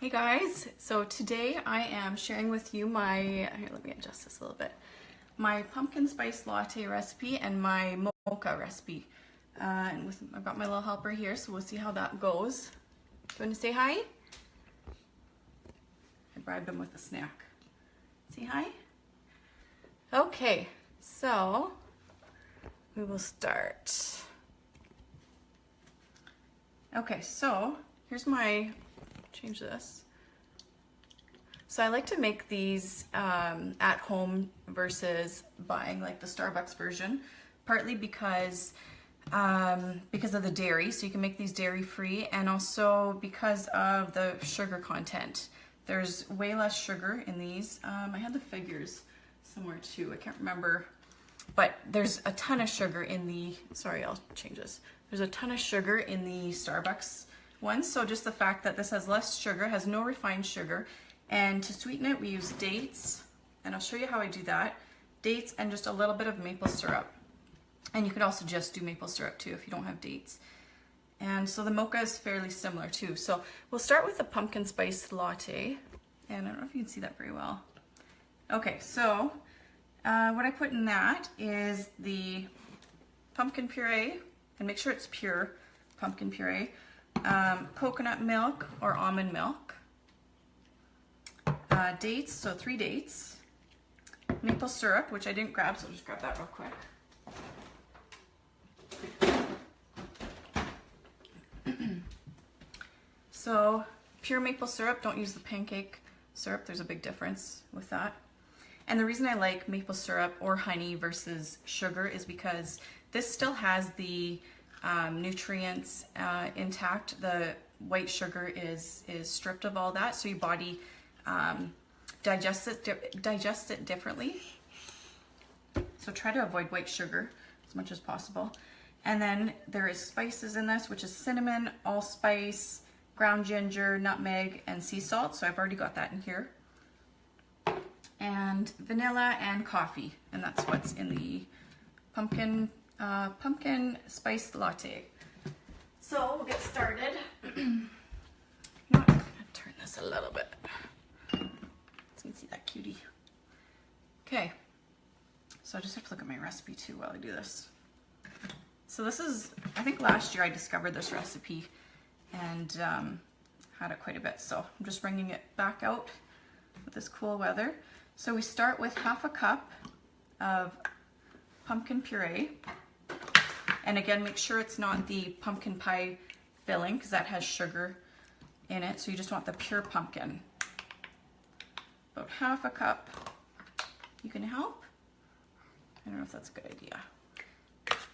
Hey guys, so today I am sharing with you my, here let me adjust this a little bit, my pumpkin spice latte recipe and my mocha recipe. I've got my little helper here, so we'll see how that goes. Do you want to say hi? I bribed him with a snack. Say hi? Okay, so we will start. Okay, so here's my, change this. So I like to make these at home versus buying like the Starbucks version, partly because of the dairy, so you can make these dairy free, and also because of the sugar content. There's way less sugar in these. I had the figures somewhere too, I can't remember, but there's a ton of sugar in the, sorry, I'll change this. There's a ton of sugar in the Starbucks ones, so just the fact that this has less sugar, has no refined sugar, and to sweeten it we use dates, and I'll show you how I do that. Dates and just a little bit of maple syrup. And you could also just do maple syrup too if you don't have dates. And so the mocha is fairly similar too. So we'll start with the pumpkin spice latte, and I don't know if you can see that very well. Okay, so what I put in that is the pumpkin puree, and make sure it's pure pumpkin puree, coconut milk or almond milk, dates, so 3 dates, maple syrup, which I didn't grab, so I'll just grab that real quick. So pure maple syrup, don't use the pancake syrup, there's a big difference with that. And the reason I like maple syrup or honey versus sugar is because this still has the nutrients intact. The white sugar is stripped of all that, so your body digests it differently. So try to avoid white sugar as much as possible. And then there is spices in this, which is cinnamon, allspice, ground ginger, nutmeg, and sea salt. So I've already got that in here. And vanilla and coffee, and that's what's in the pumpkin spice latte. So we'll get started. You know what? I'm gonna turn this a little bit so you can see that cutie. Okay, so I just have to look at my recipe too while I do this. So this is, I think last year I discovered this recipe and had it quite a bit. So I'm just bringing it back out with this cool weather. So we start with half a cup of pumpkin puree. And again, make sure it's not the pumpkin pie filling because that has sugar in it. So you just want the pure pumpkin. About half a cup. You can help? I don't know if that's a good idea.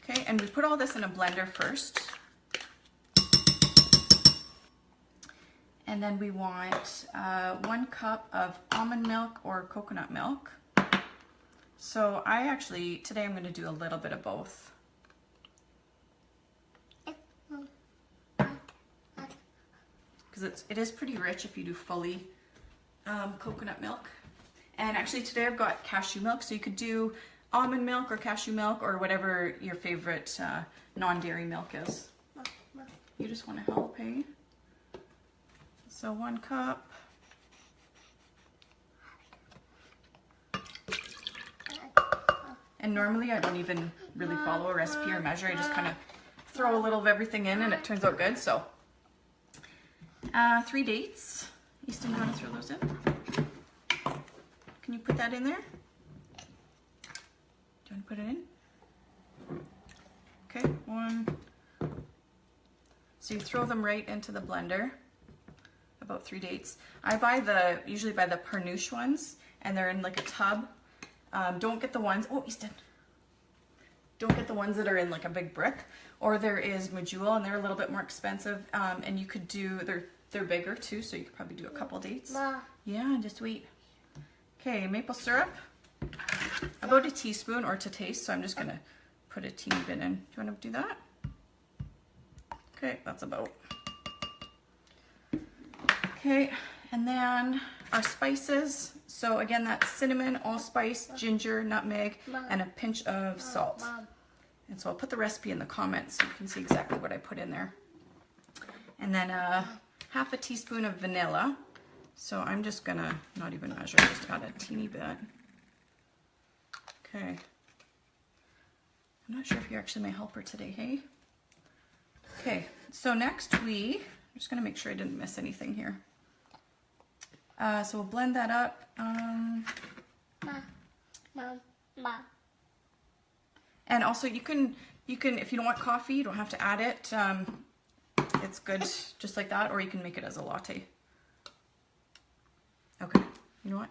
Okay, and we put all this in a blender first. And then we want 1 cup of almond milk or coconut milk. So today I'm gonna do a little bit of both. Because it is pretty rich if you do fully coconut milk. And actually today I've got cashew milk, so you could do almond milk or cashew milk or whatever your favorite non-dairy milk is. You just want to help, hey? So 1 cup. And normally I don't even really follow a recipe or measure. I just kind of throw a little of everything in and it turns out good. So 3 dates. Easton, you want to throw those in? Can you put that in there? Do you want to put it in? Okay, 1. So you throw them right into the blender. About 3 dates. I usually buy the Pernouche ones, and they're in like a tub. Don't get the ones, oh Easton. Don't get the ones that are in like a big brick. Or there is Medjool, and they're a little bit more expensive. And you could do, they're bigger too, so you could probably do a couple dates. Ma. Yeah, just wait. Okay, maple syrup. About a teaspoon or to taste, so I'm just gonna put a teeny bit in. Do you want to do that? Okay, that's about. Okay, and then our spices. So again, that's cinnamon, allspice, ginger, nutmeg, and a pinch of salt. And so I'll put the recipe in the comments so you can see exactly what I put in there. And then half a teaspoon of vanilla. So I'm just gonna not even measure, just add a teeny bit. Okay. I'm not sure if you're actually my helper today, hey? Okay, so next I'm just gonna make sure I didn't miss anything here. So we'll blend that up. Mom. And also you can, if you don't want coffee, you don't have to add it. It's good just like that, or you can make it as a latte. Okay, you know what?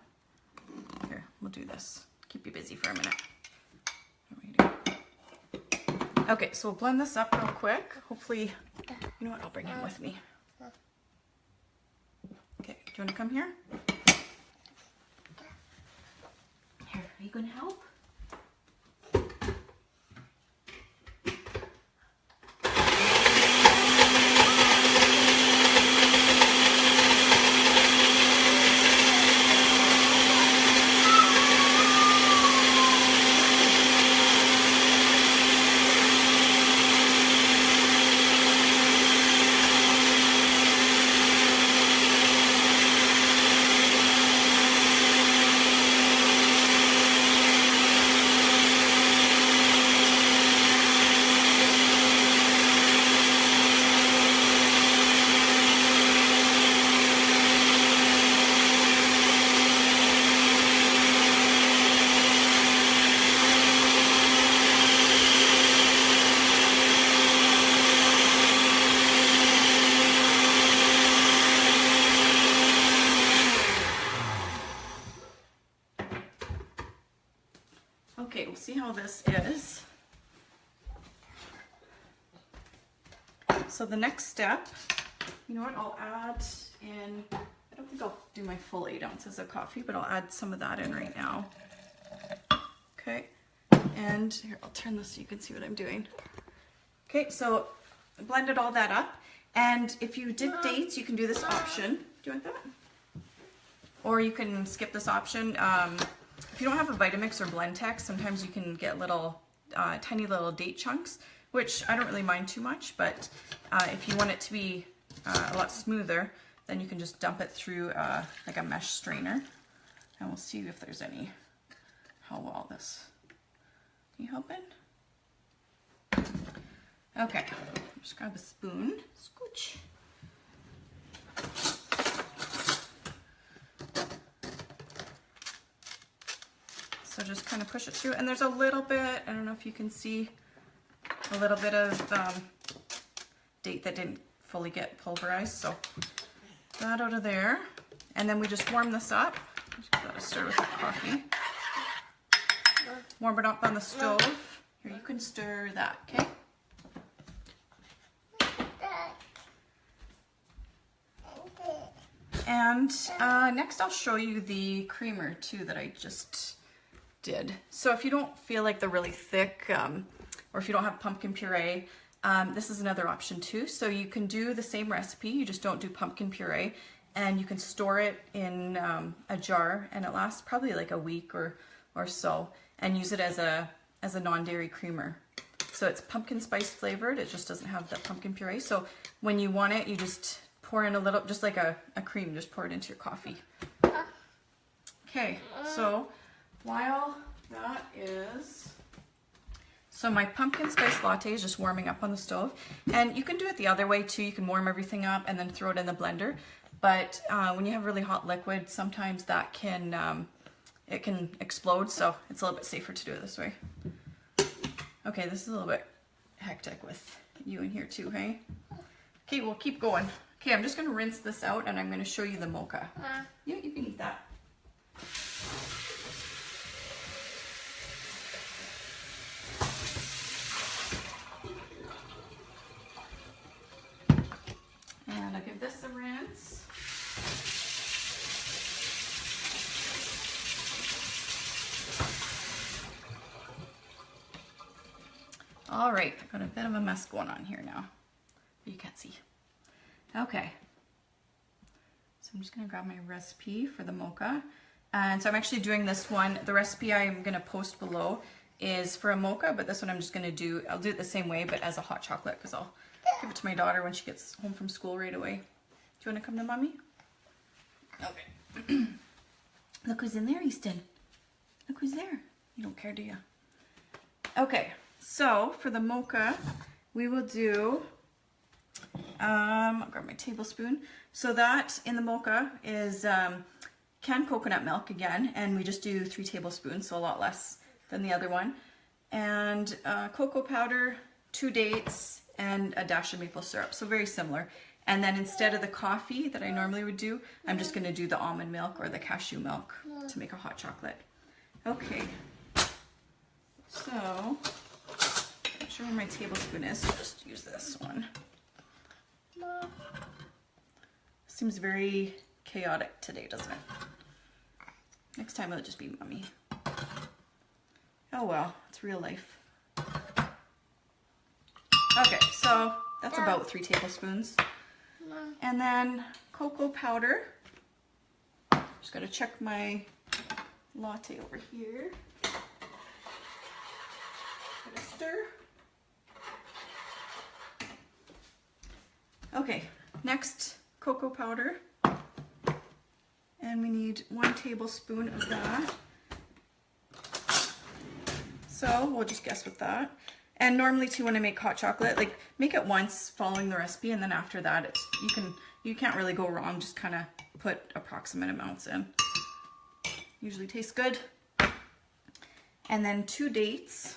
Here, we'll do this. Keep you busy for a minute. Okay, so we'll blend this up real quick. Hopefully, you know what? I'll bring him with me. Okay, do you want to come here? Here, are you going to help? Okay, we'll see how this is. So the next step, you know what, I'll add in, I don't think I'll do my full 8 ounces of coffee, but I'll add some of that in right now. Okay, and here, I'll turn this so you can see what I'm doing. Okay, so I blended all that up, and if you did dates, you can do this option. Do you want that? Or you can skip this option. If you don't have a Vitamix or Blendtex, sometimes you can get little, tiny little date chunks, which I don't really mind too much, but if you want it to be a lot smoother, then you can just dump it through like a mesh strainer, and we'll see if there's any, how well this, can you help it? Okay, just grab a spoon, scooch. So just kind of push it through, and there's a little bit, I don't know if you can see, a little bit of date that didn't fully get pulverized, so that out of there. And then we just warm this up. Just gotta stir with that coffee. Warm it up on the stove. Here, you can stir that, okay? And next I'll show you the creamer too that I just did. So if you don't feel like they're really thick, or if you don't have pumpkin puree, this is another option too. So you can do the same recipe, you just don't do pumpkin puree, and you can store it in a jar, and it lasts probably like a week or so, and use it as a non-dairy creamer. So it's pumpkin spice flavored, it just doesn't have the pumpkin puree. So when you want it, you just pour in a little, just like a cream, just pour it into your coffee. Okay, so while that is, so my pumpkin spice latte is just warming up on the stove, and you can do it the other way too. You can warm everything up and then throw it in the blender, but when you have really hot liquid, sometimes that can, it can explode, so it's a little bit safer to do it this way. Okay, this is a little bit hectic with you in here too, hey? Okay, we'll keep going. Okay, I'm just gonna rinse this out and I'm gonna show you the mocha. Yeah, you can eat that. And I'll give this a rinse. All right, I've got a bit of a mess going on here now. You can't see. Okay, so I'm just gonna grab my recipe for the mocha. And so I'm actually doing this one. The recipe I'm gonna post below is for a mocha, but this one I'm just gonna do, I'll do it the same way, but as a hot chocolate, because I'll give it to my daughter when she gets home from school right away. Do you wanna come to mommy? Okay. Look who's in there, Easton. Look who's there. You don't care, do you? Okay, so for the mocha, we will do, I'll grab my tablespoon. So that in the mocha is canned coconut milk again, and we just do 3 tablespoons, so a lot less than the other one. And cocoa powder, 2 dates, and a dash of maple syrup, so very similar. And then instead of the coffee that I normally would do, I'm just gonna do the almond milk or the cashew milk to make a hot chocolate. Okay, so, I'm not sure where my tablespoon is, so I'll just use this one. Seems very chaotic today, doesn't it? Next time it'll just be Mommy. Oh well, it's real life. Okay, so that's about 3 tablespoons. And then cocoa powder. Just gotta check my latte over here. Gotta stir. Okay, next cocoa powder. And we need 1 tablespoon of that. So we'll just guess with that. And normally too, when I make hot chocolate, like make it once following the recipe, and then after that, it's, you can't really go wrong. Just kind of put approximate amounts in. Usually tastes good. And then 2 dates.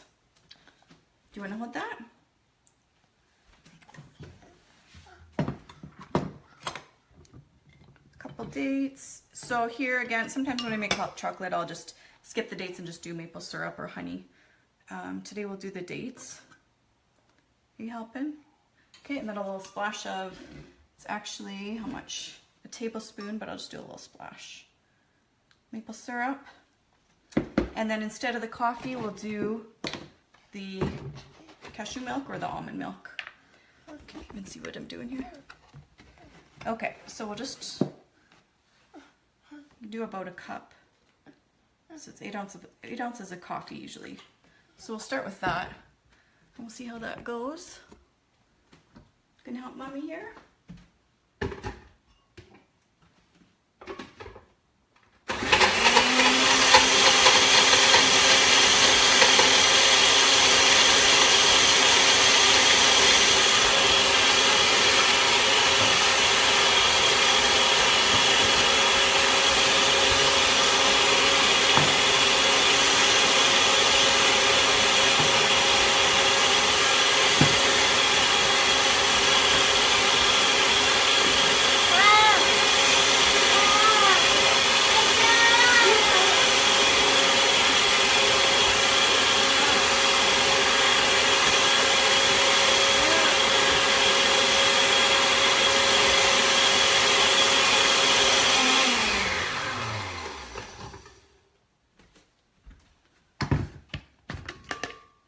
Do you want to hold that? A couple dates. So here again, sometimes when I make hot chocolate, I'll just skip the dates and just do maple syrup or honey. Today we'll do the dates. Are you helping? Okay, and then a little splash of, it's actually, how much? A tablespoon, but I'll just do a little splash. Maple syrup. And then instead of the coffee, we'll do the cashew milk or the almond milk. Okay, you can see what I'm doing here. Okay, so we'll just do about a cup. So it's 8 ounces of coffee usually. So we'll start with that, and we'll see how that goes. Gonna help Mommy here.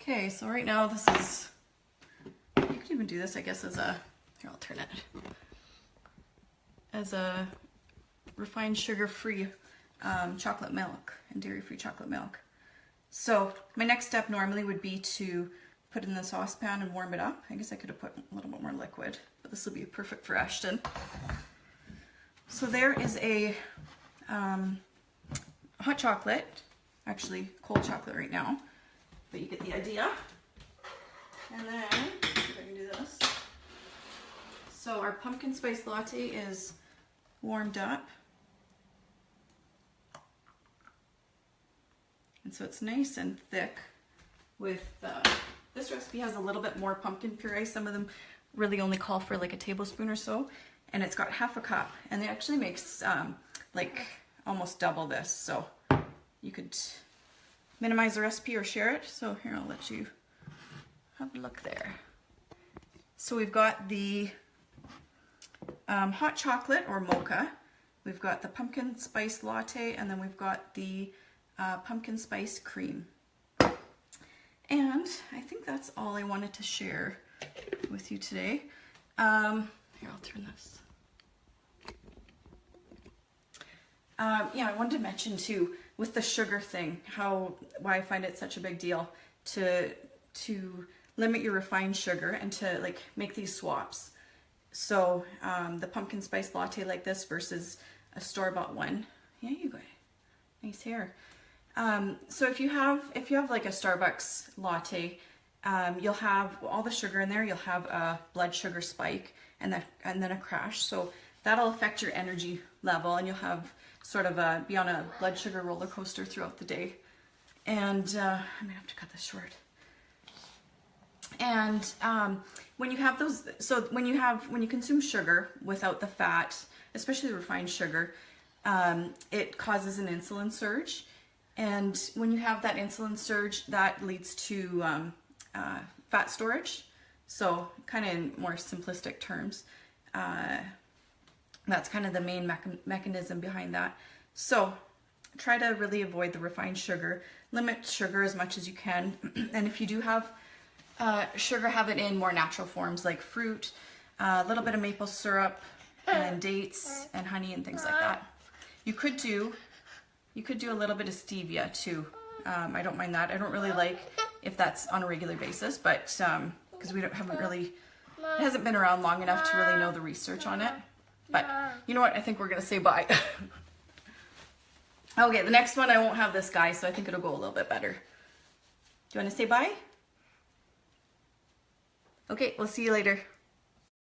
Okay, so right now this is, you could even do this, I guess, as a, here I'll turn it, as a refined sugar-free chocolate milk and dairy-free chocolate milk. So my next step normally would be to put it in the saucepan and warm it up. I guess I could have put a little bit more liquid, but this will be perfect for Ashton. So there is a hot chocolate, actually cold chocolate right now, but you get the idea. And then, let's see if I can do this. So our pumpkin spice latte is warmed up. And so it's nice and thick with, this recipe has a little bit more pumpkin puree. Some of them really only call for like a tablespoon or so. And it's got half a cup. And it actually makes like almost double this. So you could minimize the recipe or share it. So here, I'll let you have a look there. So we've got the hot chocolate or mocha. We've got the pumpkin spice latte, and then we've got the pumpkin spice cream. And I think that's all I wanted to share with you today. Here, I'll turn this. Yeah, I wanted to mention too, with the sugar thing, why I find it such a big deal to limit your refined sugar and to like make these swaps. So the pumpkin spice latte like this versus a store-bought one. Yeah, you go. Nice hair. So if you have like a Starbucks latte, you'll have all the sugar in there. You'll have a blood sugar spike and then a crash. So that'll affect your energy level, and you'll have sort of be on a blood sugar roller coaster throughout the day. And I'm gonna have to cut this short. And when you have those, so when you consume sugar without the fat, especially refined sugar, it causes an insulin surge. And when you have that insulin surge, that leads to fat storage. So kind of in more simplistic terms, that's kind of the main mechanism behind that. So try to really avoid the refined sugar. Limit sugar as much as you can. And if you do have sugar, have it in more natural forms like fruit, a little bit of maple syrup, and dates and honey and things like that. You could do a little bit of stevia too. I don't mind that. I don't really like if that's on a regular basis, but because it hasn't been around long enough to really know the research on it. But you know what? I think we're gonna say bye. Okay, the next one I won't have this guy, so I think it'll go a little bit better. Do you want to say bye? Okay, we'll see you later.